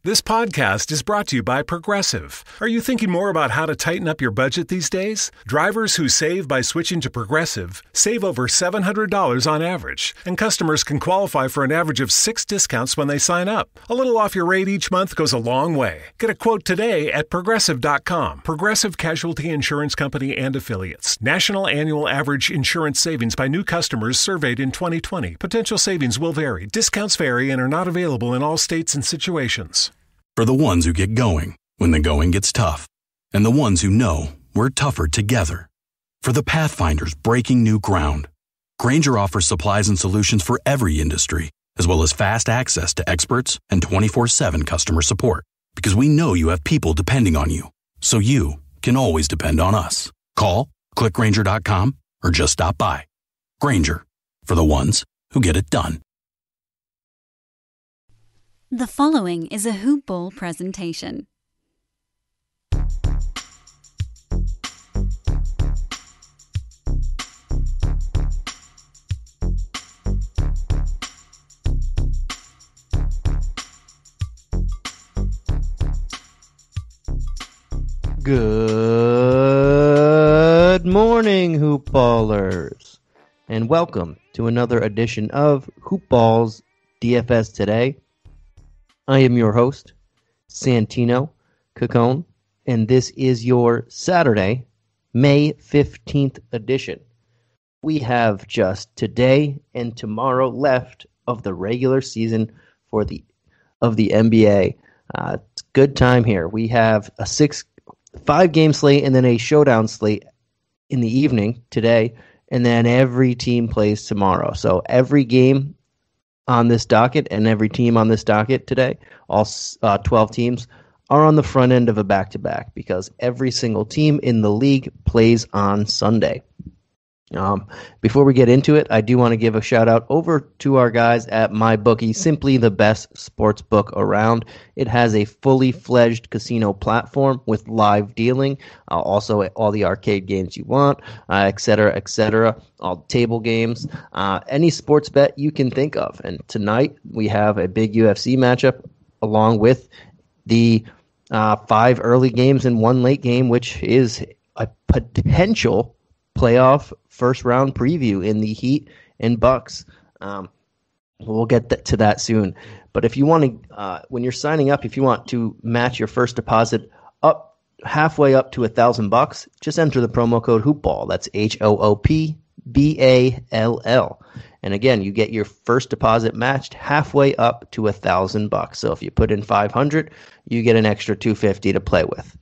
This podcast is brought to you by Progressive. Are you thinking more about how to tighten up your budget these days? Drivers who save by switching to Progressive save over $700 on average, and customers can qualify for an average of 6 discounts when they sign up. A little off your rate each month goes a long way. Get a quote today at Progressive.com. Progressive Casualty Insurance Company and Affiliates. National annual average insurance savings by new customers surveyed in 2020. Potential savings will vary. Discounts vary and are not available in all states and situations. For the ones who get going when the going gets tough, and the ones who know we're tougher together. For the Pathfinders breaking new ground, Grainger offers supplies and solutions for every industry, as well as fast access to experts and 24/7 customer support. Because we know you have people depending on you, so you can always depend on us. Call, click Grainger.com, or just stop by. Grainger, for the ones who get it done. The following is a Hoop Ball presentation. Good morning, Hoop Ballers, and welcome to another edition of Hoop Ball's DFS Today. I am your host, Santino Cacone, and this is your Saturday, May 15th edition. We have just today and tomorrow left of the regular season of the NBA. It's a good time here. We have a 5-game slate and then a showdown slate in the evening today, and then every team plays tomorrow. So every game on this docket and every team on this docket today, all 12 teams, are on the front end of a back-to-back because every single team in the league plays on Sunday. Before we get into it, I do want to give a shout-out over to our guys at MyBookie, simply the best sports book around. It has a fully fledged casino platform with live dealing, also all the arcade games you want, etc., all table games, any sports bet you can think of. And tonight we have a big UFC matchup along with the 5 early games and 1 late game, which is a potential playoff first-round preview in the Heat and Bucks. We'll get to that soon. But if you want to, when you're signing up, if you want to match your first deposit up halfway up to $1,000, just enter the promo code HoopBall. That's HOOPBALL. And again, you get your first deposit matched halfway up to $1,000. So if you put in $500, you get an extra $250 to play with.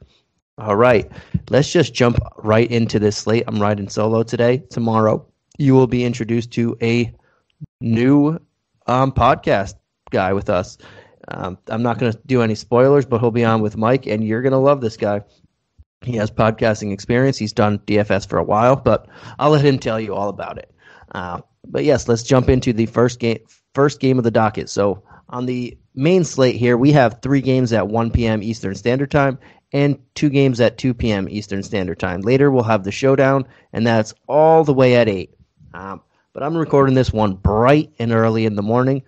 All right, let's just jump right into this slate. I'm riding solo today. Tomorrow, you will be introduced to a new podcast guy with us. I'm not going to do any spoilers, but he'll be on with Mike, and you're going to love this guy. He has podcasting experience. He's done DFS for a while, but I'll let him tell you all about it. But yes, let's jump into the first game of the docket. So on the main slate here, we have 3 games at 1 p.m. Eastern Standard Time and 2 games at 2 p.m. Eastern Standard Time. Later, we'll have the showdown, and that's all the way at 8. But I'm recording this one bright and early in the morning.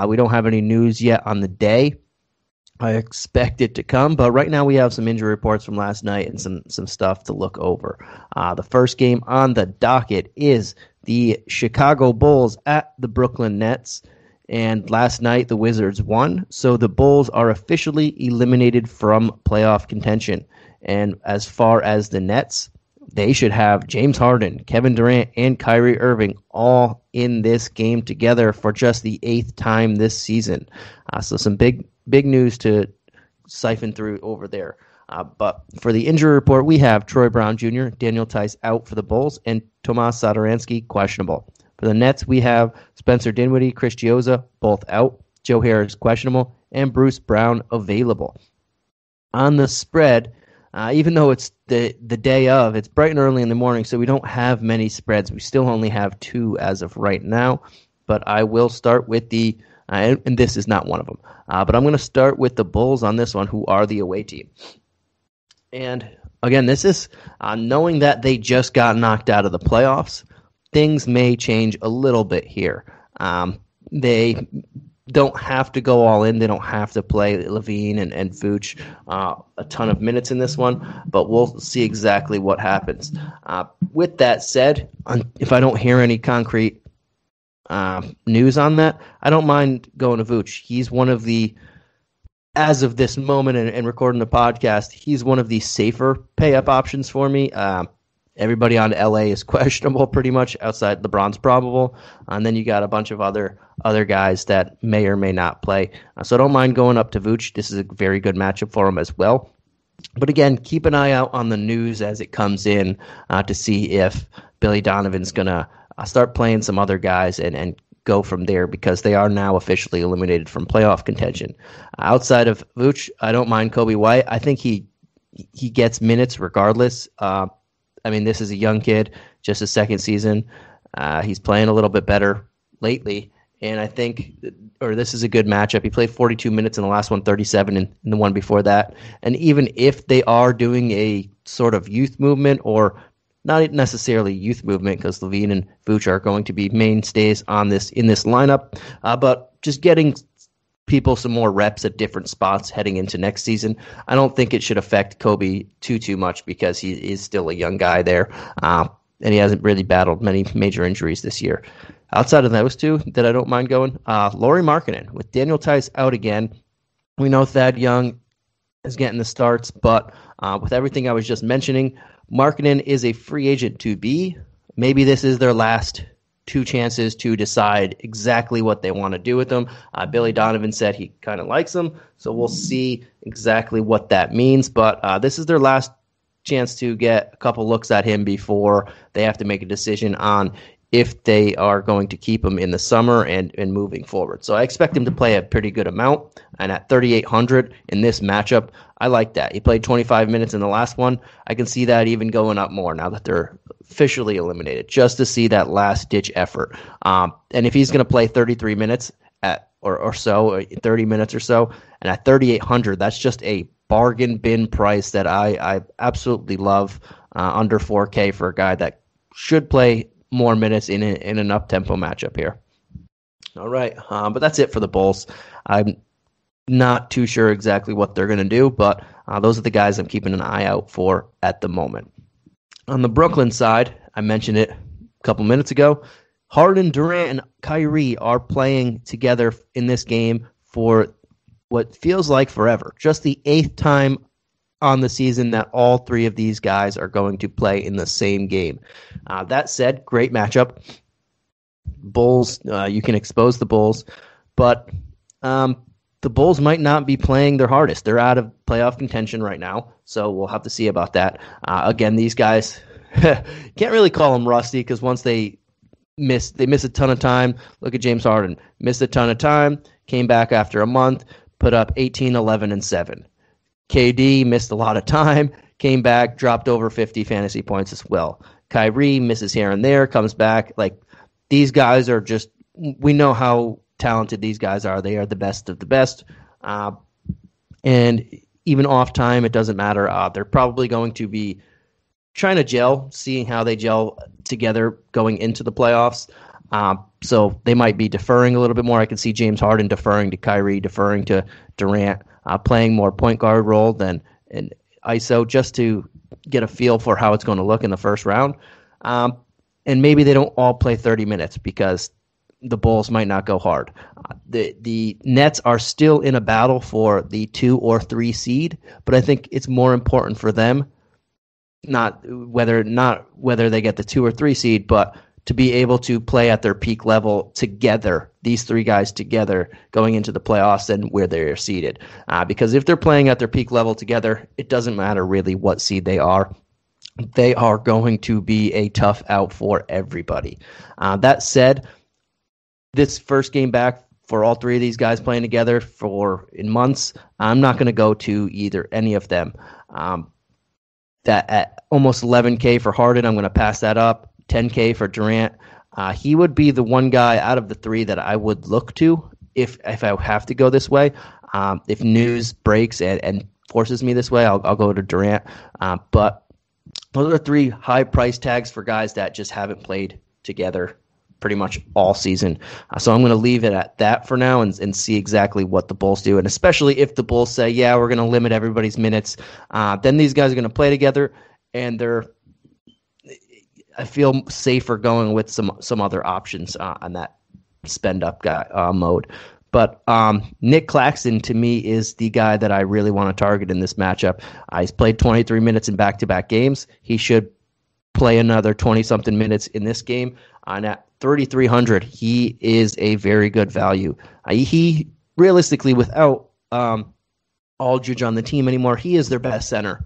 We don't have any news yet on the day. I expect it to come, but right now we have some injury reports from last night and some stuff to look over. The first game on the docket is the Chicago Bulls at the Brooklyn Nets. And last night, the Wizards won, so the Bulls are officially eliminated from playoff contention. And as far as the Nets, they should have James Harden, Kevin Durant, and Kyrie Irving all in this game together for just the 8th time this season. So some big news to siphon through over there. But for the injury report, we have Troy Brown Jr., Daniel Tice out for the Bulls, and Tomas Satoransky questionable. For the Nets, we have Spencer Dinwiddie, Chris Chiozza, both out. Joe Harris questionable, and Bruce Brown available. On the spread, even though it's the day of, it's bright and early in the morning, so we don't have many spreads. We still only have 2 as of right now. But I will start with and this is not one of them. But I'm going to start with the Bulls on this one, who are the away team. And again, this is knowing that they just got knocked out of the playoffs. Things may change a little bit here. They don't have to go all in. They don't have to play Levine and Vooch a ton of minutes in this one, but we'll see exactly what happens. With that said, if I don't hear any concrete news on that, I don't mind going to Vooch. He's one of the, as of this moment and recording the podcast, he's one of the safer pay-up options for me. Everybody on LA is questionable pretty much, outside LeBron's probable. And then you got a bunch of other guys that may or may not play. So I don't mind going up to Vooch. This is a very good matchup for him as well. But again, keep an eye out on the news as it comes in to see if Billy Donovan's going to start playing some other guys and go from there, because they are now officially eliminated from playoff contention. Outside of Vooch, I don't mind Kobe White. I think he gets minutes regardless. This is a young kid, just his second season. He's playing a little bit better lately, and I think, this is a good matchup. He played 42 minutes in the last one, 37 in the one before that. And even if they are doing a sort of youth movement, or not necessarily youth movement, because Levine and Vooch are going to be mainstays in this lineup, but just getting people some more reps at different spots heading into next season, I don't think it should affect Kobe too much, because he is still a young guy there, and he hasn't really battled many major injuries this year. Outside of those two that I don't mind going, Lauri Markkanen. With Daniel Tice out again, we know Thad Young is getting the starts, but with everything I was just mentioning, Markkanen is a free agent to be. Maybe this is their last two chances to decide exactly what they want to do with him. Billy Donovan said he kind of likes him, so we'll see exactly what that means. But this is their last chance to get a couple looks at him before they have to make a decision on if they are going to keep him in the summer and moving forward. So I expect him to play a pretty good amount, and at 3,800 in this matchup, I like that. He played 25 minutes in the last one. I can see that even going up more now that they're officially eliminated, just to see that last-ditch effort. And if he's going to play 33 minutes or 30 minutes or so, and at 3,800, that's just a bargain bin price that I absolutely love, under 4K for a guy that should play more minutes in an up-tempo matchup here. All right, but that's it for the Bulls. I'm not too sure exactly what they're going to do, but those are the guys I'm keeping an eye out for at the moment. On the Brooklyn side, I mentioned it a couple minutes ago, Harden, Durant, and Kyrie are playing together in this game for what feels like forever. Just the 8th time on the season that all three of these guys are going to play in the same game. That said, great matchup. Bulls, you can expose the Bulls, but the Bulls might not be playing their hardest. They're out of playoff contention right now, so we'll have to see about that. Again, these guys, can't really call them rusty, because once they miss a ton of time. Look at James Harden. Missed a ton of time, came back after a month, put up 18, 11, and 7. KD missed a lot of time, came back, dropped over 50 fantasy points as well. Kyrie misses here and there, comes back. Like, these guys are just, we know how talented these guys are. They are the best of the best. And even off time, it doesn't matter. They're probably going to be trying to gel, seeing how they gel together going into the playoffs. So they might be deferring a little bit more. I can see James Harden deferring to Kyrie, deferring to Durant, playing more point guard role than an ISO, just to get a feel for how it's going to look in the first round. And maybe they don't all play 30 minutes because the Bulls might not go hard. The Nets are still in a battle for the 2 or 3 seed, but I think it's more important for them, not whether they get the 2 or 3 seed, but to be able to play at their peak level together, these 3 guys together going into the playoffs and where they're seeded. Because if they're playing at their peak level together, it doesn't matter really what seed they are. They are going to be a tough out for everybody. That said, this first game back for all 3 of these guys playing together in months, I'm not going to go to any of them. That at almost 11K for Harden, I'm going to pass that up. 10K for Durant. He would be the one guy out of the 3 that I would look to if I have to go this way. If news breaks and forces me this way, I'll go to Durant. But those are 3 high price tags for guys that just haven't played together pretty much all season. So I'm going to leave it at that for now and see exactly what the Bulls do. And especially if the Bulls say, yeah, we're going to limit everybody's minutes, then these guys are going to play together, and I feel safer going with some other options on that spend up guy mode. But Nick Claxton, to me, is the guy that I really want to target in this matchup. He's played 23 minutes in back-to-back games. He should play another 20-something minutes in this game. And at 3,300, he is a very good value. He, realistically, without Aldridge on the team anymore, he is their best center.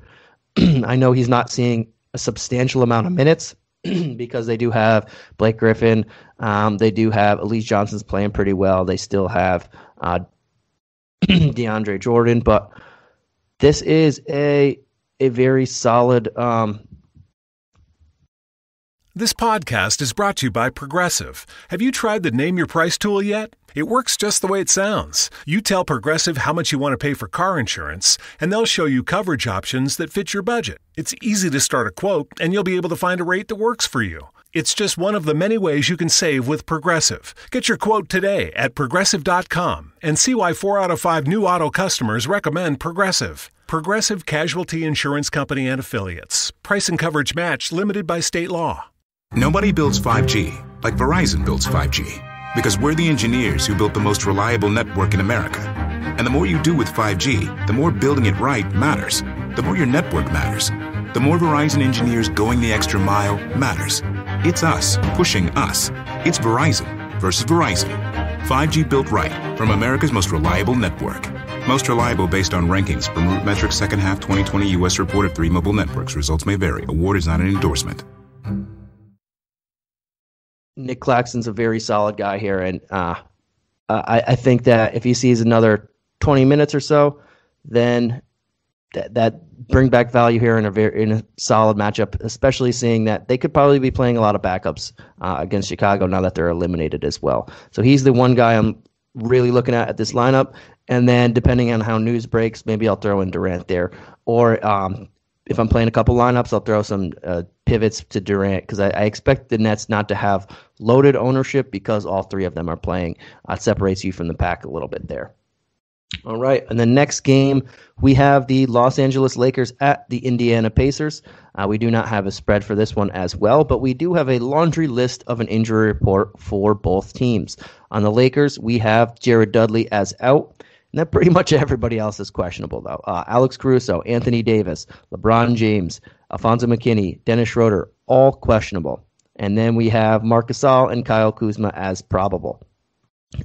I know he's not seeing a substantial amount of minutes because they do have Blake Griffin. They do have Elise Johnson's playing pretty well. They still have DeAndre Jordan. But this is a very solid... This podcast is brought to you by Progressive. Have you tried the Name Your Price tool yet? It works just the way it sounds. You tell Progressive how much you want to pay for car insurance, and they'll show you coverage options that fit your budget. It's easy to start a quote, and you'll be able to find a rate that works for you. It's just one of the many ways you can save with Progressive. Get your quote today at Progressive.com and see why 4 out of 5 new auto customers recommend Progressive. Progressive Casualty Insurance Company and Affiliates. Price and coverage match limited by state law. Nobody builds 5G like Verizon builds 5G, because we're the engineers who built the most reliable network in America. And the more you do with 5G, the more building it right matters. The more your network matters. The more Verizon engineers going the extra mile matters. It's us pushing us. It's Verizon versus Verizon. 5G built right from America's most reliable network. Most reliable based on rankings from RootMetrics second half 2020 U.S. report of 3 mobile networks. Results may vary. Award is not an endorsement. Nick Claxton's a very solid guy here, and I think that if he sees another 20 minutes or so, then that bring back value here in a solid matchup, especially seeing that they could probably be playing a lot of backups against Chicago now that they're eliminated as well. So he's the one guy I'm really looking at this lineup, and then depending on how news breaks, maybe I'll throw in Durant there, or if I'm playing a couple lineups, I'll throw some pivots to Durant because I expect the Nets not to have loaded ownership because all 3 of them are playing. It separates you from the pack a little bit there. All right, in the next game, we have the Los Angeles Lakers at the Indiana Pacers. We do not have a spread for this one as well, but we do have a laundry list of an injury report for both teams. On the Lakers, we have Jared Dudley as out. And then pretty much everybody else is questionable, though. Alex Caruso, Anthony Davis, LeBron James, Alfonso McKinney, Dennis Schroeder, all questionable. And then we have Marc Gasol and Kyle Kuzma as probable.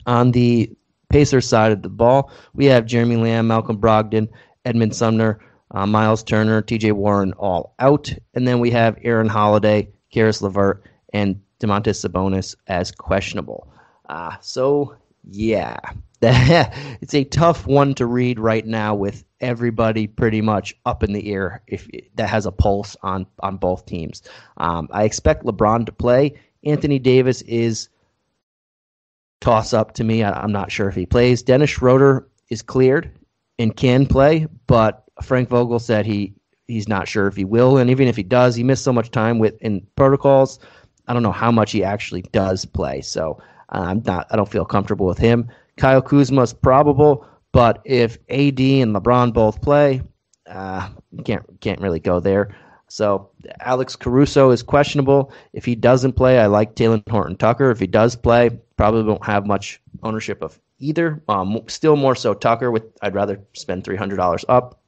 On the Pacers side of the ball, we have Jeremy Lamb, Malcolm Brogdon, Edmund Sumner, Miles Turner, TJ Warren all out. And then we have Aaron Holiday, Karis LeVert, and Domantas Sabonis as questionable. Yeah, it's a tough one to read right now with everybody pretty much up in the air that has a pulse on both teams. I expect LeBron to play. Anthony Davis is toss up to me. I'm not sure if he plays. Dennis Schroeder is cleared and can play, but Frank Vogel said he's not sure if he will, and even if he does, he missed so much time in protocols. I don't know how much he actually does play, so I don't feel comfortable with him. Kyle Kuzma is probable, but if AD and LeBron both play, can't really go there. So Alex Caruso is questionable. If he doesn't play, I like Talen Horton-Tucker. If he does play, probably won't have much ownership of either. Still more so Tucker. I'd rather spend $300 up.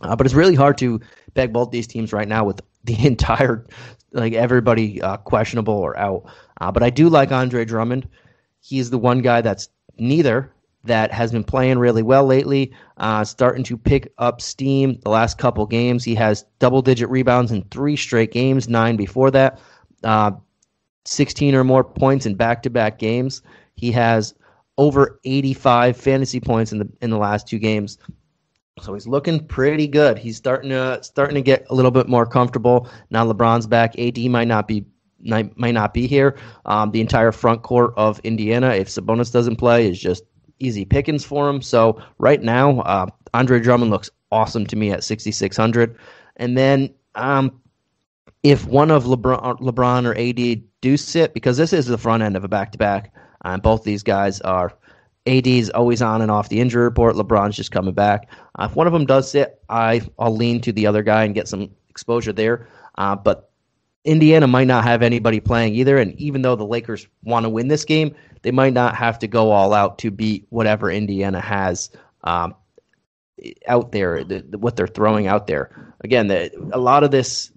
But it's really hard to peg both these teams right now with the entire, everybody questionable or out. But I do like Andre Drummond. He's the one guy that's neither that has been playing really well lately, starting to pick up steam the last couple games. He has double-digit rebounds in 3 straight games, 9 before that, 16 or more points in back-to-back games. He has over 85 fantasy points in the last 2 games. So he's looking pretty good. He's starting to get a little bit more comfortable. Now LeBron's back. AD might not be here. The entire front court of Indiana, if Sabonis doesn't play, is just easy pickings for him. So right now, Andre Drummond looks awesome to me at 6,600. And then if one of LeBron or AD do sit, because this is the front end of a back-to-back, both these guys are, AD's always on and off the injury report, LeBron's just coming back. If one of them does sit, I'll lean to the other guy and get some exposure there. But Indiana might not have anybody playing either, and even though the Lakers want to win this game, they might not have to go all out to beat whatever Indiana has out there, what they're throwing out there. Again, a lot of this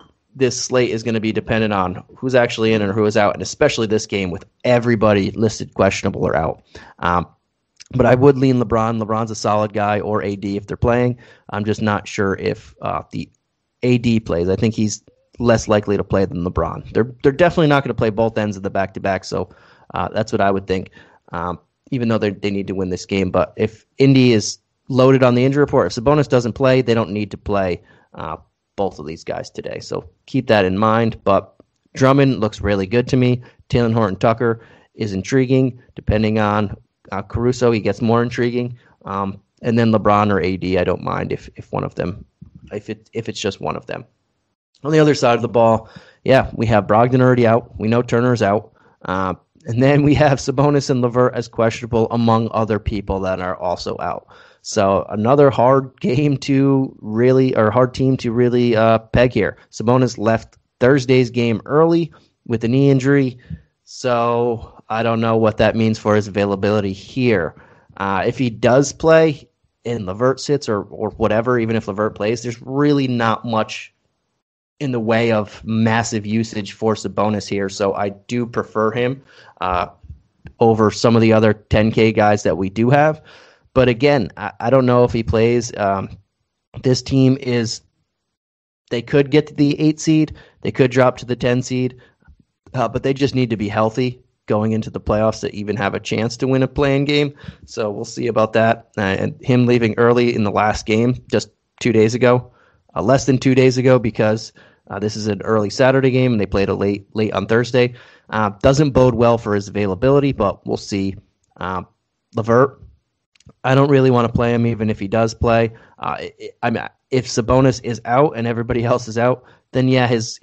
slate is going to be dependent on who's actually in and who is out, and especially this game with everybody listed questionable or out. But I would lean LeBron. LeBron's a solid guy, or AD if they're playing. I'm just not sure if the AD plays. I think he's less likely to play than LeBron. They're definitely not going to play both ends of the back-to-back, so that's what I would think, even though they need to win this game. But if Indy is loaded on the injury report, if Sabonis doesn't play, they don't need to play both of these guys today. So keep that in mind. But Drummond looks really good to me. Taylor Horton-Tucker is intriguing. Depending on Caruso, he gets more intriguing. And then LeBron or AD, I don't mind if one of them, if it's just one of them. On the other side of the ball, yeah, we have Brogdon already out. We know Turner's out. And then we have Sabonis and LeVert as questionable, among other people that are also out. So another hard team to really peg here. Sabonis left Thursday's game early with a knee injury, so I don't know what that means for his availability here. If he does play and LeVert sits or whatever, even if LeVert plays, there's really not much in the way of massive usage for Sabonis here, so I do prefer him over some of the other 10K guys that we do have. But again, I don't know if he plays. This team they could get to the 8 seed, they could drop to the 10 seed, but they just need to be healthy going into the playoffs to even have a chance to win a play-in game. So we'll see about that. And him leaving early in the last game, just 2 days ago, less than 2 days ago, because this is an early Saturday game and they played it late on Thursday. Doesn't bode well for his availability, but we'll see. LeVert, I don't really want to play him even if he does play. If Sabonis is out and everybody else is out, then yeah, his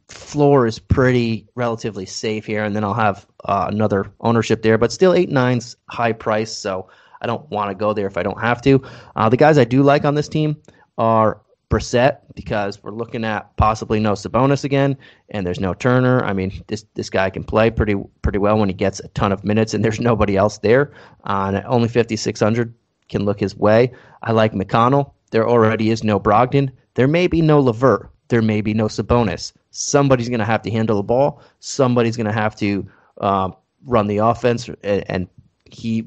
floor is pretty relatively safe here, and then I'll have another ownership there. But still, 8-9's high price, so I don't want to go there if I don't have to. The guys I do like on this team are Brissett, because we're looking at possibly no Sabonis again, and there's no Turner. I mean, this guy can play pretty well when he gets a ton of minutes, and there's nobody else there. And only 5,600 can look his way. I like McConnell. There already is no Brogdon. There may be no LeVert. There may be no Sabonis. Somebody's going to have to handle the ball. Somebody's going to have to run the offense, and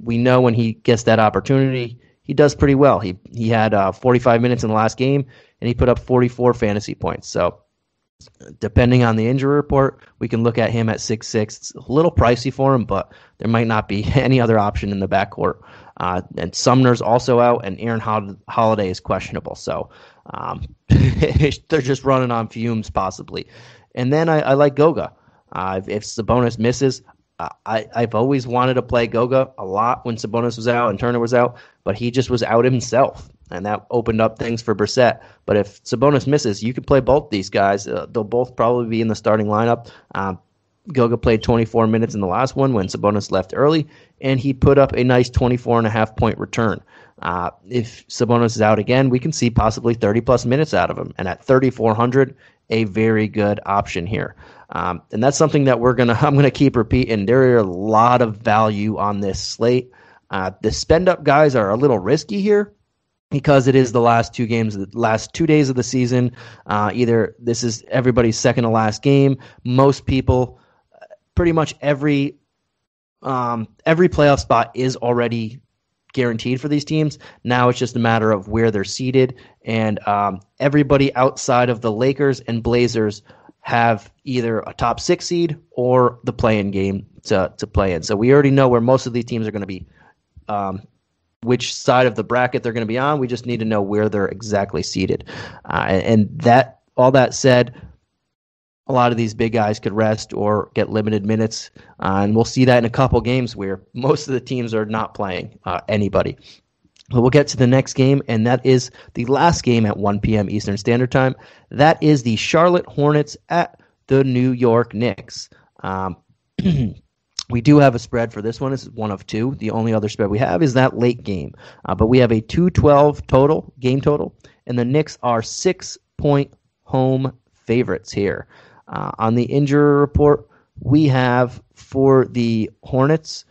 we know when he gets that opportunity, he does pretty well. He had 45 minutes in the last game, and he put up 44 fantasy points. So depending on the injury report, we can look at him at 6'6". It's a little pricey for him, but there might not be any other option in the backcourt. And Sumner's also out, and Aaron Holiday is questionable. So they're just running on fumes possibly. And then I like Goga. If Sabonis misses, I've always wanted to play Goga a lot when Sabonis was out and Turner was out, but he just was out himself, and that opened up things for Brissett. But if Sabonis misses, you can play both these guys. They'll both probably be in the starting lineup. Goga played 24 minutes in the last one when Sabonis left early, and he put up a nice 24.5-point return. If Sabonis is out again, we can see possibly 30-plus minutes out of him, and at 3,400, a very good option here. And that's something that I'm going to keep repeating. There are a lot of value on this slate. The spend-up guys are a little risky here because it is the last 2 days of the season. Either this is everybody's second to last game. Most people, pretty much every playoff spot is already guaranteed for these teams. Now it's just a matter of where they're seated, and everybody outside of the Lakers and Blazers have either a top 6 seed or the play-in game to play in. So we already know where most of these teams are going to be, which side of the bracket they're going to be on. We just need to know where they're exactly seated. And that, all that said, a lot of these big guys could rest or get limited minutes, and we'll see that in a couple games where most of the teams are not playing anybody. So we'll get to the next game, and that is the last game at 1 p.m. Eastern Standard Time. That is the Charlotte Hornets at the New York Knicks. We do have a spread for this one. It's one of two. The only other spread we have is that late game. But we have a 212 game total, and the Knicks are 6-point home favorites here. On the injury report, we have for the Hornets,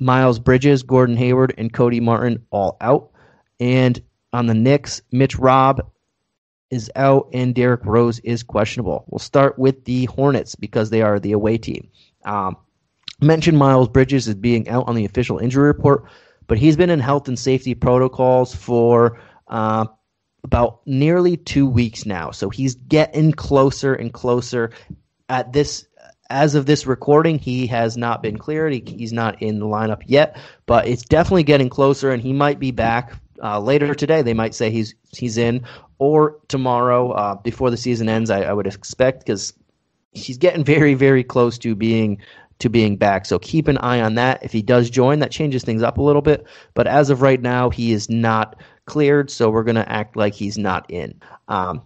Miles Bridges, Gordon Hayward, and Cody Martin all out. And on the Knicks, Mitch Robb is out and Derrick Rose is questionable. We'll start with the Hornets because they are the away team. Mentioned Miles Bridges as being out on the official injury report, but he's been in health and safety protocols for about nearly 2 weeks now. So he's getting closer and closer. As of this recording, he has not been cleared. He's not in the lineup yet, but it's definitely getting closer, and he might be back later today. They might say he's in, or tomorrow before the season ends, I would expect, because he's getting very, very close to being back. So keep an eye on that. If he does join, that changes things up a little bit. But as of right now, he is not cleared, so we're going to act like he's not in. And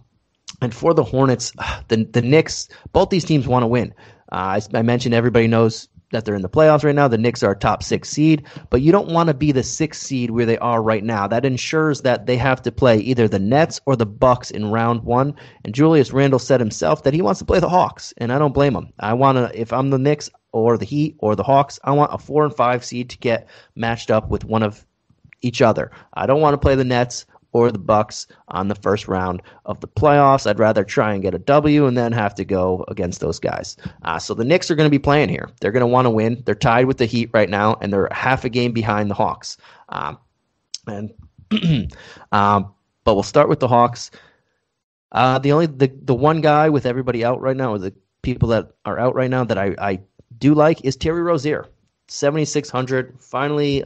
for the Hornets, the Knicks, both these teams want to win. I mentioned everybody knows that they're in the playoffs right now. The Knicks are a top 6 seed, but you don't want to be the 6th seed where they are right now. That ensures that they have to play either the Nets or the Bucks in round 1. And Julius Randle said himself that he wants to play the Hawks, and I don't blame him. If I'm the Knicks or the Heat or the Hawks, I want a 4 and 5 seed to get matched up with one of each other. I don't want to play the Nets or the Bucks on the first round of the playoffs. I'd rather try and get a W and then have to go against those guys. So the Knicks are going to be playing here. They're going to want to win. They're tied with the Heat right now, and they're half a game behind the Hawks. But we'll start with the Hawks. The one guy with everybody out right now, or the people that are out right now that I do like, is Terry Rozier. 7,600. Finally,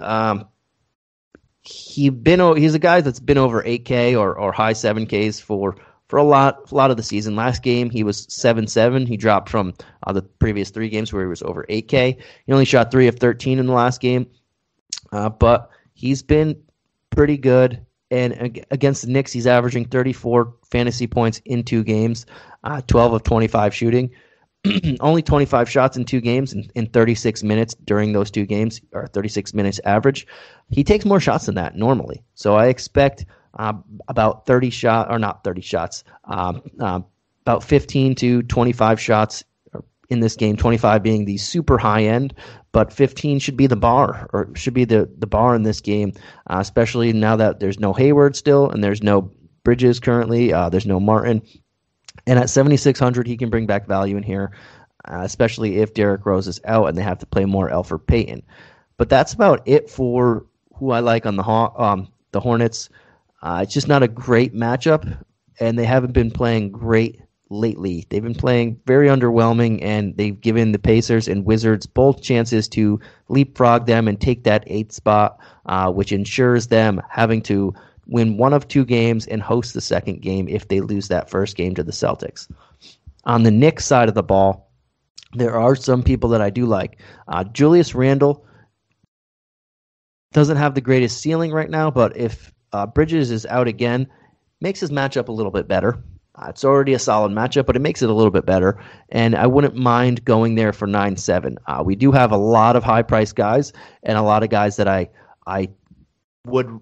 he's a guy that's been over 8K or high 7Ks for a lot of the season. Last game he was 7-7. He dropped from the previous 3 games where he was over 8K. He only shot 3 of 13 in the last game, but he's been pretty good. And against the Knicks, he's averaging 34 fantasy points in 2 games, 12 of 25 shooting. Only 25 shots in 2 games in 36 minutes during those 2 games, or 36 minutes average. He takes more shots than that normally. So I expect about 30 shots, or not 30 shots, about 15 to 25 shots in this game, 25 being the super high end, but 15 should be the bar, or should be the bar in this game, especially now that there's no Hayward still and there's no Bridges currently, there's no Martin. And at 7,600, he can bring back value in here, especially if Derrick Rose is out and they have to play more Elfrid Payton. But that's about it for who I like on the Hornets. It's just not a great matchup, and they haven't been playing great lately. They've been playing very underwhelming, and they've given the Pacers and Wizards both chances to leapfrog them and take that 8th spot, which ensures them having to win one of 2 games and host the second game if they lose that first game to the Celtics. On the Knicks side of the ball, there are some people that I do like. Julius Randle doesn't have the greatest ceiling right now, but if Bridges is out again, makes his matchup a little bit better. It's already a solid matchup, but it makes it a little bit better, and I wouldn't mind going there for 9-7. We do have a lot of high-priced guys and a lot of guys that I would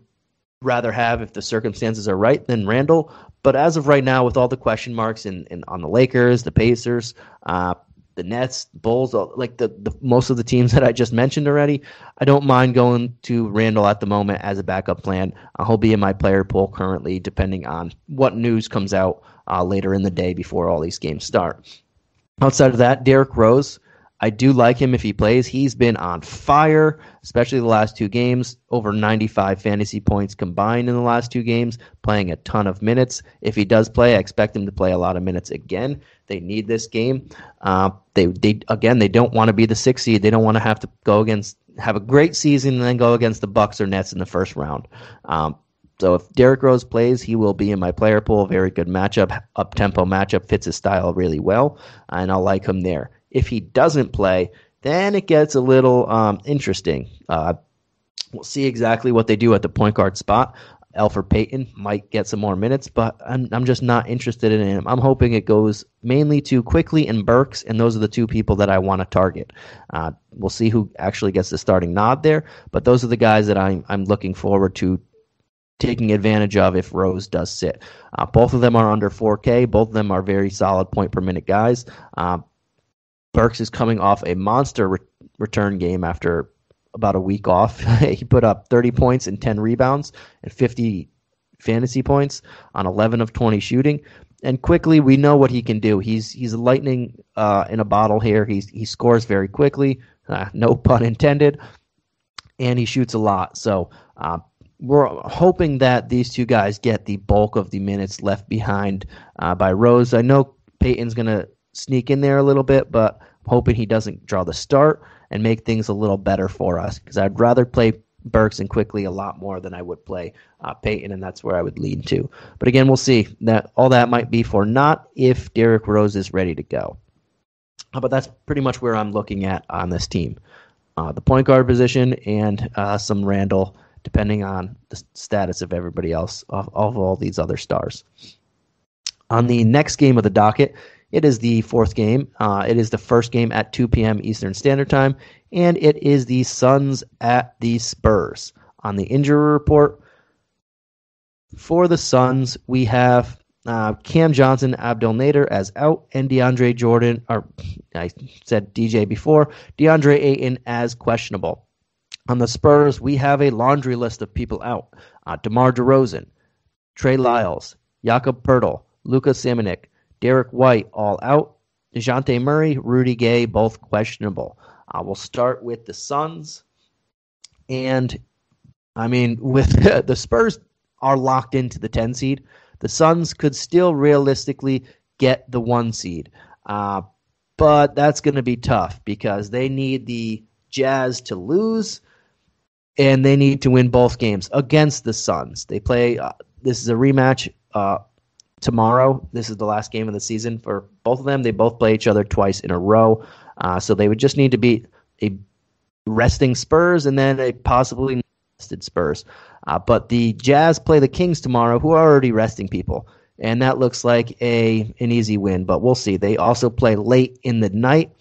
rather have if the circumstances are right than Randall. But as of right now, with all the question marks on the Lakers, the Pacers, the Nets, Bulls, like the most of the teams that I just mentioned already, I don't mind going to Randall at the moment as a backup plan. He'll be in my player pool currently, depending on what news comes out later in the day before all these games start. Outside of that, Derrick Rose, I do like him if he plays. He's been on fire, especially the last 2 games, over 95 fantasy points combined in the last 2 games, playing a ton of minutes. If he does play, I expect him to play a lot of minutes again. They need this game. They don't want to be the 6th seed. They don't want to have a great season and then go against the Bucks or Nets in the first round. So if Derrick Rose plays, he will be in my player pool. Very good matchup, up-tempo matchup, fits his style really well, and I'll like him there. If he doesn't play, then it gets a little interesting. We'll see exactly what they do at the point guard spot. Elfrid Payton might get some more minutes, but I'm just not interested in him. I'm hoping it goes mainly to Quickly and Burks, and those are the two people that I want to target. We'll see who actually gets the starting nod there, but those are the guys that I'm looking forward to taking advantage of if Rose does sit. Both of them are under 4K. Both of them are very solid point per minute guys. Burks is coming off a monster return game after about a week off. He put up 30 points and 10 rebounds and 50 fantasy points on 11 of 20 shooting. And Quickly, we know what he can do. He's lightning in a bottle here. He scores very quickly, no pun intended, and he shoots a lot. So we're hoping that these two guys get the bulk of the minutes left behind by Rose. I know Peyton's going to sneak in there a little bit, but I'm hoping he doesn't draw the start and make things a little better for us, because I'd rather play Burks and Quickly a lot more than I would play Peyton, and that's where I would lean to. But again, we'll see. That all that might be for not if Derrick Rose is ready to go. But that's pretty much where I'm looking at on this team. The point guard position and some Randall, depending on the status of everybody else, of all these other stars. On the next game of the docket, it is the fourth game. It is the first game at 2 p.m. Eastern Standard Time, and it is the Suns at the Spurs. On the injury report for the Suns, we have Cam Johnson, Abdel Nader as out, and DeAndre Jordan, or I said DJ before, DeAndre Ayton as questionable. On the Spurs, we have a laundry list of people out. DeMar DeRozan, Trey Lyles, Jakob Poeltl, Luka Samanic, Derek White all out. DeJounte Murray, Rudy Gay, both questionable. We'll start with the Suns. And, I mean, with the Spurs are locked into the 10 seed. The Suns could still realistically get the 1 seed. But that's going to be tough because they need the Jazz to lose, and they need to win both games against the Suns. They play, this is a rematch tomorrow. This is the last game of the season for both of them. They both play each other twice in a row. So they would just need to beat a resting Spurs and then a possibly rested Spurs. But the Jazz play the Kings tomorrow, who are already resting people. And that looks like an easy win, but we'll see. They also play late in the night,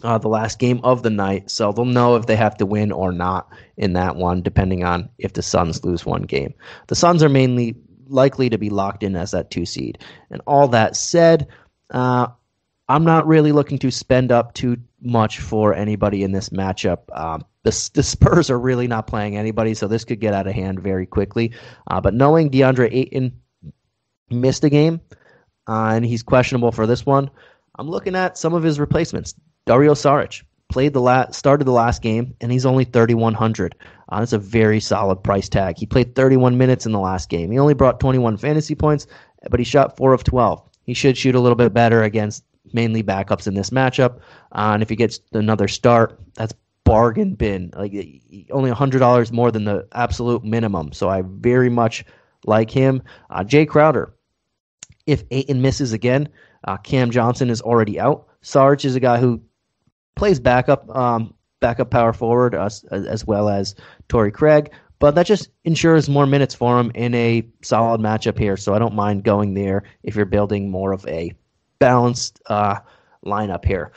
the last game of the night. So they'll know if they have to win or not in that one, depending on if the Suns lose one game. The Suns are mainly likely to be locked in as that 2 seed. And all that said, I'm not really looking to spend up too much for anybody in this matchup. The Spurs are really not playing anybody, so this could get out of hand very quickly. But knowing DeAndre Ayton missed a game, and he's questionable for this one, I'm looking at some of his replacements. Dario Saric started the last game, and he's only 3,100. That's a very solid price tag. He played 31 minutes in the last game. He only brought 21 fantasy points, but he shot 4 of 12. He should shoot a little bit better against mainly backups in this matchup. And if he gets another start, that's bargain bin. Like only $100 more than the absolute minimum. So I very much like him. Jay Crowder. If Ayton misses again, Cam Johnson is already out. Sarge is a guy who plays backup power forward as well as Torrey Craig, but that just ensures more minutes for him in a solid matchup here. So I don't mind going there if you're building more of a balanced lineup here.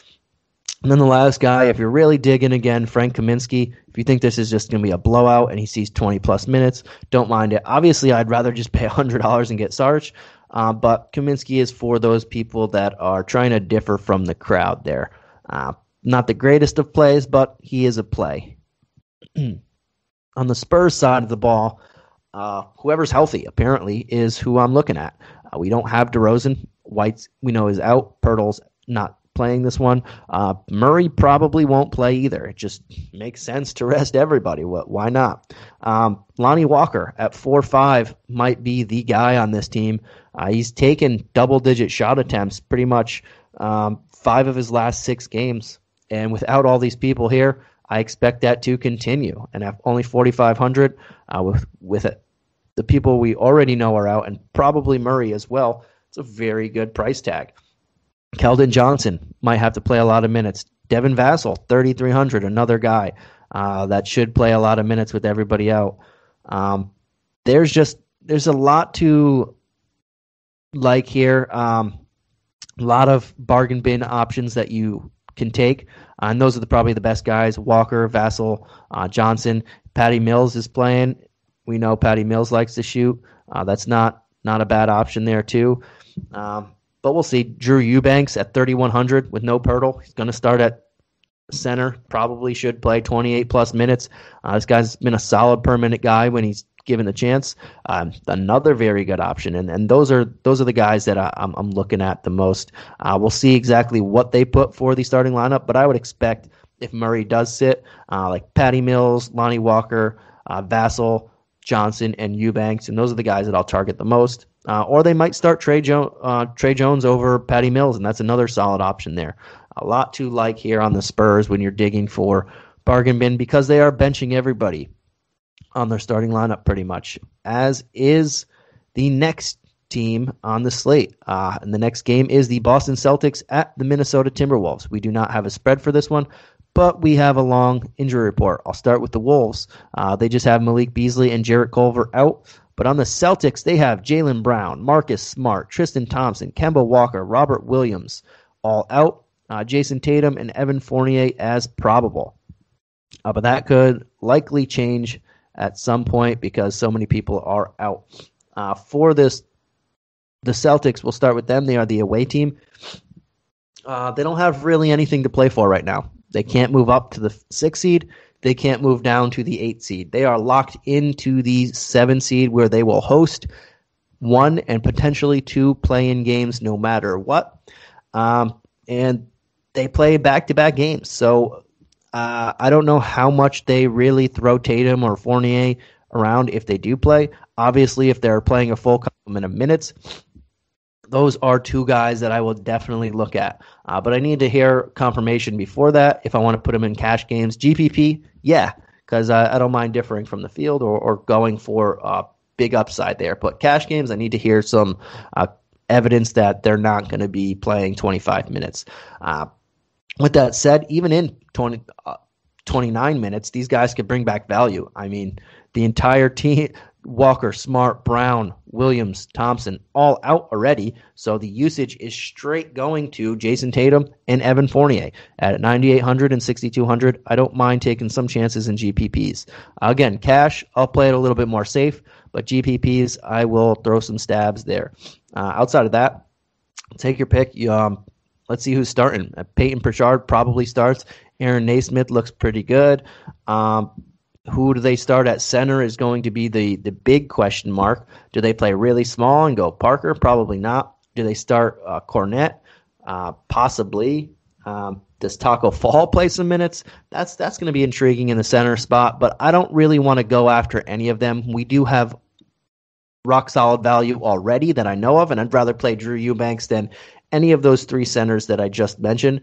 And then the last guy, if you're really digging again, Frank Kaminsky. If you think this is just going to be a blowout and he sees 20-plus minutes, don't mind it. Obviously, I'd rather just pay $100 and get Sarge, but Kaminsky is for those people that are trying to differ from the crowd there. Not the greatest of plays, but he is a play. On the Spurs side of the ball, whoever's healthy, apparently, is who I'm looking at. We don't have DeRozan. White, we know, is out. Pirtle's not playing this one. Murray probably won't play either. It just makes sense to rest everybody. Why not? Lonnie Walker at 4.5 might be the guy on this team. He's taken double-digit shot attempts pretty much 5 of his last 6 games. And without all these people here, I expect that to continue. And at only 4,500, with it, the people we already know are out, and probably Murray as well, it's a very good price tag. Keldon Johnson might have to play a lot of minutes. Devin Vassell, 3,300, another guy. that should play a lot of minutes with everybody out. There's a lot to like here. A lot of bargain bin options that you can take, and those are probably the best guys: Walker, Vassell, Johnson. Patty Mills is playing. We know Patty Mills likes to shoot. That's not a bad option there too. But we'll see. Drew Eubanks at 3,100 with no Pirtle. He's going to start at center. Probably should play 28 plus minutes. This guy's been a solid per minute guy when he's given the chance. Another very good option, and those are the guys that I'm looking at the most. We'll see exactly what they put for the starting lineup, but I would expect if Murray does sit, like Patty Mills, Lonnie Walker, Vassell, Johnson, and Eubanks, and those are the guys that I'll target the most. Or they might start Trey Jones over Patty Mills, and that's another solid option there. A lot to like here on the Spurs when you're digging for bargain bin, because they are benching everybody on their starting lineup pretty much, as is the next team on the slate. And the next game is the Boston Celtics at the Minnesota Timberwolves. We do not have a spread for this one, but we have a long injury report. I'll start with the Wolves. They just have Malik Beasley and Jarrett Culver out. But on the Celtics, they have Jaylen Brown, Marcus Smart, Tristan Thompson, Kemba Walker, Robert Williams all out. Jason Tatum and Evan Fournier as probable. But that could likely change at some point because so many people are out. For this, the Celtics, we'll start with them. They are the away team. They don't have really anything to play for right now. They can't move up to the 6th seed. They can't move down to the 8th seed. They are locked into the 7th seed where they will host 1 and potentially 2 play-in games no matter what. And they play back-to-back games. So I don't know how much they really throw Tatum or Fournier around if they do play. Obviously, if they're playing a full complement of minutes, those are 2 guys that I will definitely look at. But I need to hear confirmation before that if I want to put them in cash games. GPP, yeah, because I don't mind differing from the field or going for big upside there. But cash games, I need to hear some evidence that they're not going to be playing 25 minutes. With that said, even in 29 minutes, these guys could bring back value. I mean, the entire team, Walker, Smart, Brown, Williams, Thompson, all out already. So the usage is straight going to Jason Tatum and Evan Fournier. At 9,800 and 6,200, I don't mind taking some chances in GPPs. Again, cash, I'll play it a little bit more safe, but GPPs, I will throw some stabs there. Outside of that, take your pick. Let's see who's starting. Peyton Pritchard probably starts. Aaron Naismith looks pretty good. Who do they start at center is going to be the big question mark. Do they play really small and go Parker? Probably not. Do they start Cornette? Possibly. Does Taco Fall play some minutes? That's going to be intriguing in the center spot, but I don't really want to go after any of them. We do have rock solid value already that I know of, and I'd rather play Drew Eubanks than any of those 3 centers that I just mentioned.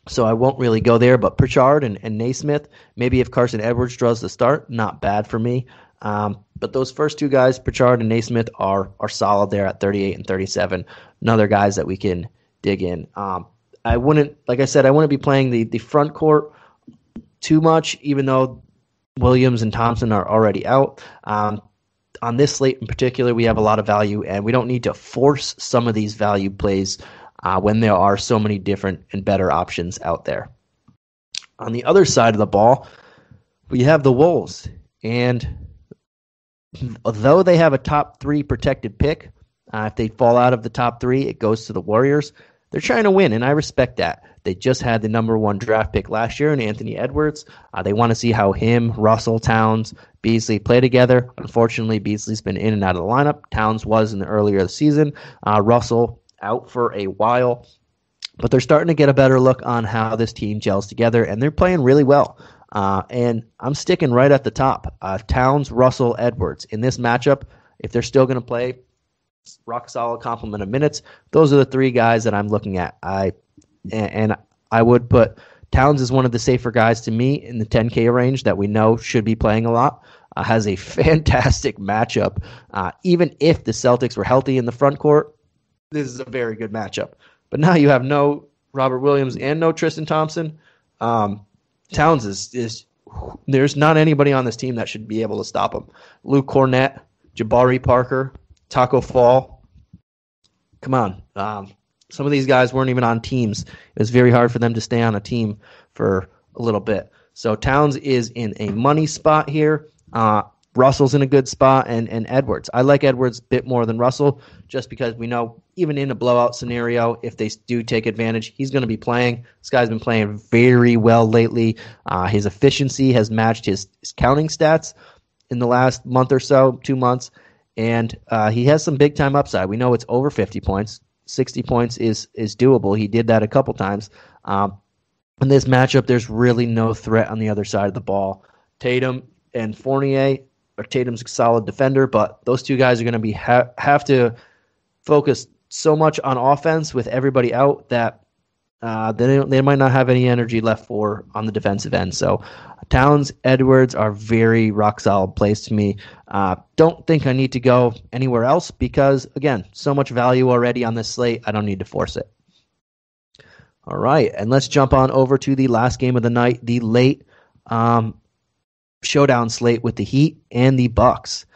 So I won't really go there, but Pritchard and Naismith, maybe if Carson Edwards draws the start, not bad for me. But those first 2 guys, Pritchard and Naismith, are solid there at 38 and 37. Another guys that we can dig in. I wouldn't, like I said, I wouldn't be playing the front court too much, even though Williams and Thompson are already out. On this slate in particular, we have a lot of value, and we don't need to force some of these value plays when there are so many different and better options out there. On the other side of the ball, we have the Wolves, and although they have a top 3 protected pick, if they fall out of the top 3, it goes to the Warriors. They're trying to win, and I respect that. They just had the number 1 draft pick last year in Anthony Edwards. They want to see how him, Russell, Towns, Beasley play together. Unfortunately, Beasley's been in and out of the lineup. Towns was in the earlier season. Russell out for a while. But they're starting to get a better look on how this team gels together, and they're playing really well. And I'm sticking right at the top. Towns, Russell, Edwards. In this matchup, if they're still going to play rock solid complement of minutes, those are the 3 guys that I'm looking at. And I would put Towns as one of the safer guys to me in the 10K range that we know should be playing a lot. Has a fantastic matchup. Even if the Celtics were healthy in the front court, this is a very good matchup. But now you have no Robert Williams and no Tristan Thompson. Towns is there's not anybody on this team that should be able to stop him. Luke Cornett, Jabari Parker, Taco Fall. Come on. Some of these guys weren't even on teams. It was very hard for them to stay on a team for a little bit. So Towns is in a money spot here. Russell's in a good spot, and Edwards. I like Edwards a bit more than Russell just because we know even in a blowout scenario, if they do take advantage, he's going to be playing. This guy's been playing very well lately. His efficiency has matched his counting stats in the last month or so, 2 months, and he has some big-time upside. We know it's over 50 points. 60 points is doable. He did that a couple times. In this matchup, there's really no threat on the other side of the ball. Tatum and Fournier, or Tatum's a solid defender, but those two guys are going to be have to focus so much on offense with everybody out that they might not have any energy left for on the defensive end. So Towns, Edwards are very rock solid plays to me. Don't think I need to go anywhere else because, again, so much value already on this slate. I don't need to force it. All right, and let's jump on over to the last game of the night, the late showdown slate with the Heat and the Bucks.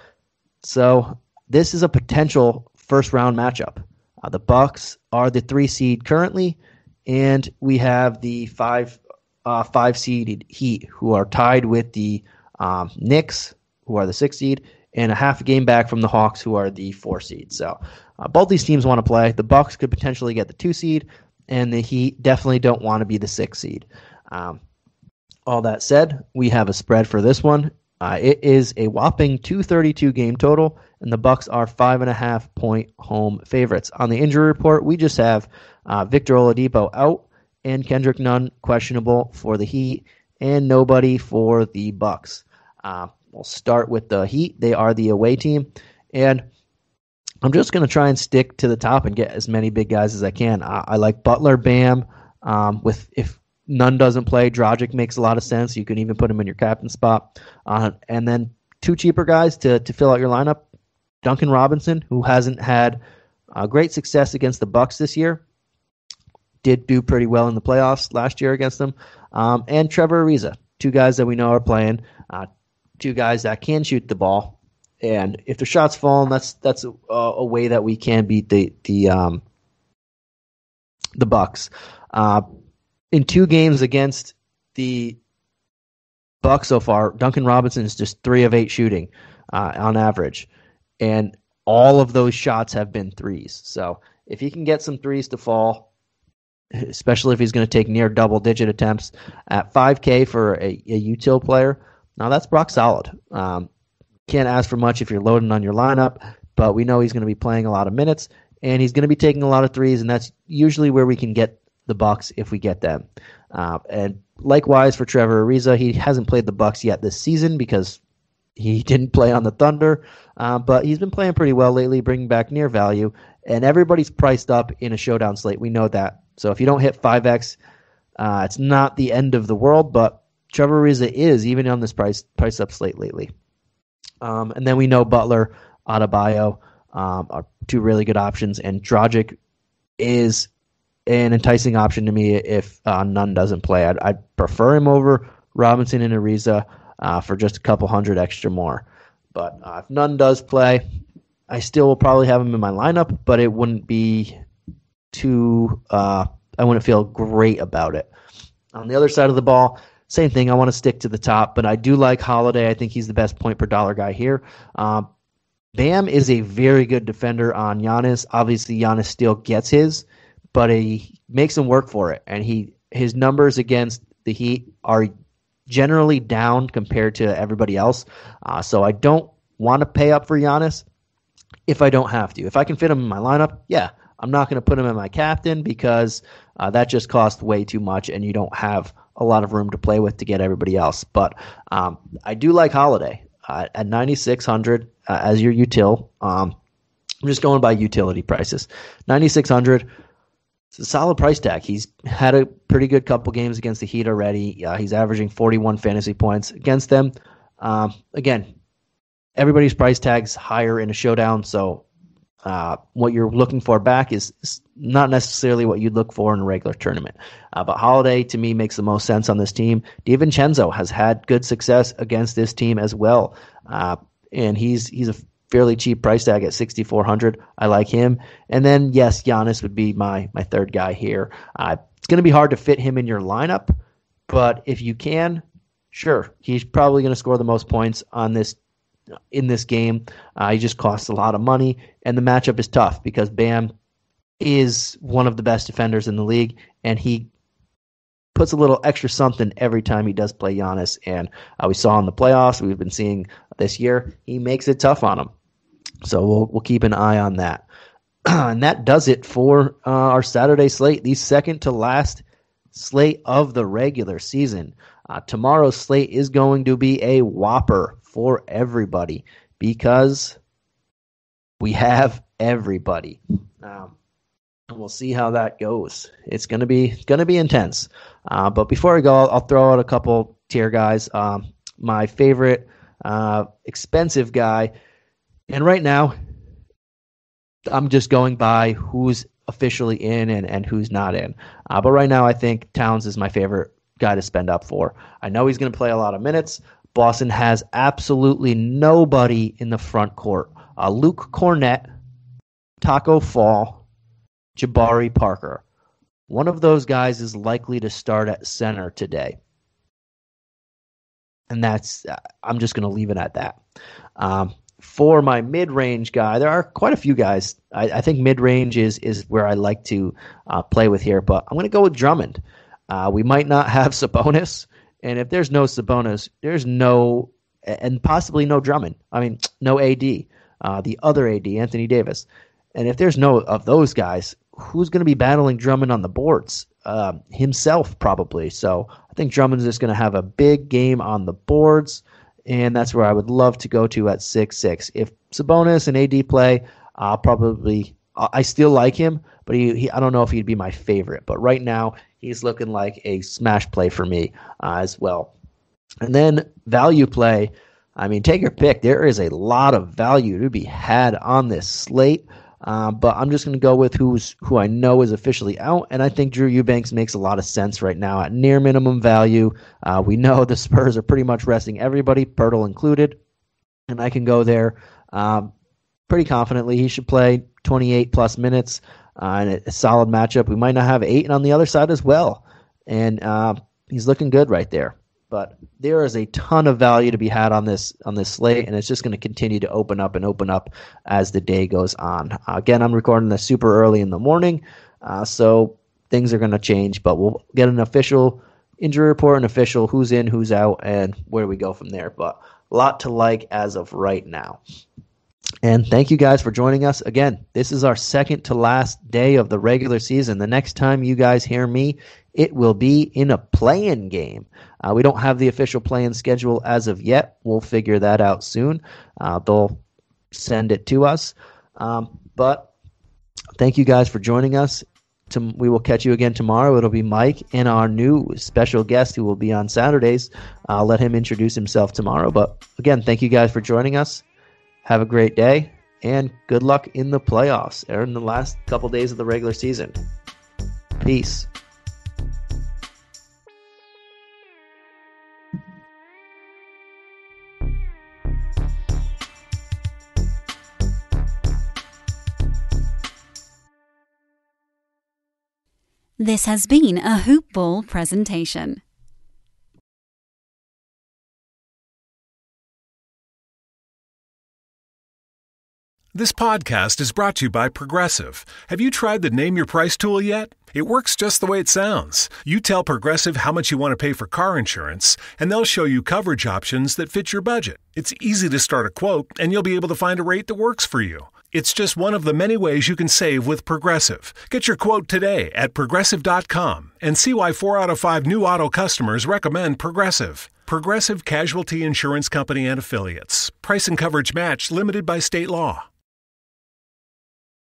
So this is a potential first-round matchup. The Bucks are the 3 seed currently, and we have the 5-seeded Heat, who are tied with the Knicks, who are the 6 seed, and a half a game back from the Hawks, who are the 4 seed. So both these teams want to play. The Bucks could potentially get the 2 seed, and the Heat definitely don't want to be the 6 seed. All that said, we have a spread for this one. It is a whopping 232 game total, and the Bucks are 5.5-point home favorites. On the injury report, we just have Victor Oladipo out and Kendrick Nunn questionable for the Heat, and nobody for the Bucks. We'll start with the Heat. They are the away team, and I'm just going to try and stick to the top and get as many big guys as I can. I like Butler, Bam. If Nunn doesn't play, Dragic makes a lot of sense. You can even put him in your captain spot. And then 2 cheaper guys to fill out your lineup. Duncan Robinson, who hasn't had great success against the Bucks this year, did do pretty well in the playoffs last year against them. And Trevor Ariza, 2 guys that we know are playing, 2 guys that can shoot the ball. And if the shots fall, that's a way that we can beat the Bucks. In 2 games against the Bucks so far, Duncan Robinson is just 3 of 8 shooting on average, and all of those shots have been threes. So if he can get some threes to fall, especially if he's going to take near double-digit attempts at $5K for a util player, now that's rock solid. Can't ask for much if you're loading on your lineup, but we know he's going to be playing a lot of minutes, and he's going to be taking a lot of threes, and that's usually where we can get the Bucks if we get them. And likewise for Trevor Ariza, he hasn't played the Bucks yet this season because he didn't play on the Thunder, but he's been playing pretty well lately, bringing back near value, and everybody's priced up in a showdown slate. We know that. So if you don't hit 5X, it's not the end of the world, but Trevor Ariza is, even on this price up slate lately. And then we know Butler, Adebayo are 2 really good options, and Dragic is an enticing option to me if Nunn doesn't play. I'd prefer him over Robinson and Ariza for just a couple hundred extra more. But if Nunn does play, I still will probably have him in my lineup, but it wouldn't be too I wouldn't feel great about it. On the other side of the ball, same thing. I want to stick to the top, but I do like Holiday. I think he's the best point per dollar guy here. Bam is a very good defender on Giannis. Obviously, Giannis still gets his, but he makes him work for it. And his numbers against the Heat are generally down compared to everybody else. So I don't want to pay up for Giannis if I don't have to. If I can fit him in my lineup, yeah. I'm not going to put him in my captain because that just costs way too much, and you don't have a lot of room to play with to get everybody else. But I do like Holiday at 9,600 as your util. I'm just going by utility prices. 9,600. It's a solid price tag. He's had a pretty good couple games against the Heat already. He's averaging 41 fantasy points against them. Again, everybody's price tag's higher in a showdown, so What you're looking for back is not necessarily what you'd look for in a regular tournament. But Holiday, to me, makes the most sense on this team. DiVincenzo has had good success against this team as well. And he's a fairly cheap price tag at $6,400. I like him. And then, yes, Giannis would be my third guy here. It's going to be hard to fit him in your lineup, but if you can, sure, he's probably going to score the most points in this game. He just costs a lot of money, and the matchup is tough because Bam is one of the best defenders in the league, and he puts a little extra something every time he does play Giannis. And we saw in the playoffs, we've been seeing this year, he makes it tough on him. So we'll keep an eye on that. And that does it for our Saturday slate, the second to last slate of the regular season. Tomorrow's slate is going to be a whopper for everybody because we have everybody. And we'll see how that goes. It's gonna be intense. But before I go, I'll throw out a couple tier guys. My favorite expensive guy, and right now I'm just going by who's officially in and who's not in. But right now I think Towns is my favorite guy to spend up for. I know he's going to play a lot of minutes. Boston has absolutely nobody in the front court. Luke Cornett, Taco Fall, Jabari Parker. One of those guys is likely to start at center today. And I'm just going to leave it at that. For my mid-range guy, there are quite a few guys. I think mid-range is where I like to play with here, but I'm going to go with Drummond. We might not have Sabonis, and if there's no Sabonis, there's no, and possibly no Drummond. I mean, no AD, the other AD, Anthony Davis. And if there's no of those guys, who's going to be battling Drummond on the boards? Himself, probably. So I think Drummond's just going to have a big game on the boards, and that's where I would love to go to at 6-6. If Sabonis and AD play, I still like him, but I don't know if he'd be my favorite. But right now, he's looking like a smash play for me as well. And then value play, I mean, take your pick. There is a lot of value to be had on this slate. But I'm just going to go with who I know is officially out, and I think Drew Eubanks makes a lot of sense right now at near minimum value. We know the Spurs are pretty much resting everybody, Pirtle included, and I can go there pretty confidently. He should play 28-plus minutes in a solid matchup. We might not have 8 on the other side as well, and he's looking good right there. But there is a ton of value to be had on this slate, and it's just going to continue to open up as the day goes on. Again, I'm recording this super early in the morning, so things are going to change, but we'll get an official injury report, an official who's in, who's out, and where we go from there. But a lot to like as of right now. And thank you guys for joining us. Again, this is our second to last day of the regular season. The next time you guys hear me, it will be in a play-in game. We don't have the official play-in schedule as of yet. We'll figure that out soon. They'll send it to us. But thank you guys for joining us. We will catch you again tomorrow. It'll be Mike and our new special guest who will be on Saturdays. I'll let him introduce himself tomorrow. But again, thank you guys for joining us. Have a great day, and good luck in the playoffs or in the last couple days of the regular season. Peace. This has been a Hoop Ball presentation. This podcast is brought to you by Progressive. Have you tried the Name Your Price tool yet? It works just the way it sounds. You tell Progressive how much you want to pay for car insurance, and they'll show you coverage options that fit your budget. It's easy to start a quote, and you'll be able to find a rate that works for you. It's just one of the many ways you can save with Progressive. Get your quote today at Progressive.com and see why 4 out of 5 new auto customers recommend Progressive. Progressive Casualty Insurance Company and Affiliates. Price and coverage match limited by state law.